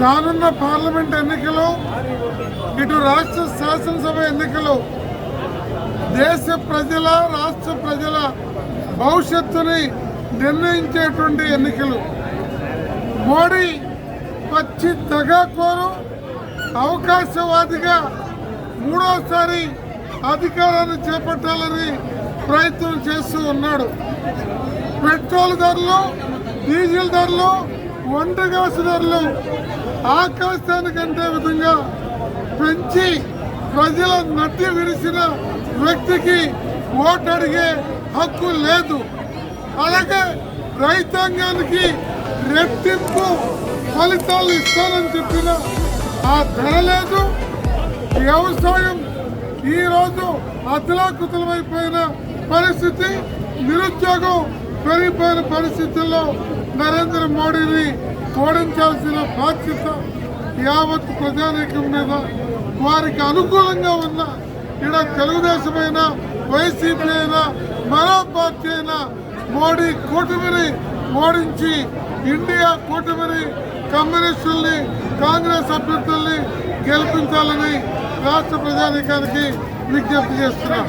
రానున్న పార్లమెంట్ ఎన్నికలు, ఇటు రాష్ట్ర శాసనసభ ఎన్నికలు దేశ ప్రజల, రాష్ట్ర ప్రజల భవిష్యత్తుని నిర్ణయించేటువంటి ఎన్నికలు. మోడీ పచ్చి దగాకోరు, అవకాశవాదిగా మూడోసారి అధికారాన్ని చేపట్టాలని ప్రయత్నం చేస్తూ ఉన్నాడు. పెట్రోల్ ధరలు, డీజిల్ ధరలు, వంట గ్యాస్ ధరలు ఆకాశానికంటే విధంగా పెంచి ప్రజల నడ్డి విరిసిన వ్యక్తికి ఓటు అడిగే హక్కు లేదు. అలాగే రైతాంగానికి రెట్టింపు ఫలితాలు ఇస్తానని చెప్పిన ఆ ధర లేదు. వ్యవసాయం ఈరోజు అతలాకుతలమైపోయిన పరిస్థితి, నిరుద్యోగం పెరిగిపోయిన పరిస్థితుల్లో నరేంద్ర మోడీని ఓడించాల్సిన బాధ్యత యావత్ ప్రజానీకం మీద. వారికి అనుకూలంగా ఉన్న ఇక్కడ తెలుగుదేశమైనా, వైసీపీ అయినా, మరో పార్టీ అయినా మోడీ కూటమిని ఓడించి ఇండియా కూటమిని, కమ్యూనిస్టుల్ని, కాంగ్రెస్ అభ్యర్థుల్ని గెలిపించాలని రాష్ట్ర ప్రజానీకానికి విజ్ఞప్తి చేస్తున్నాం.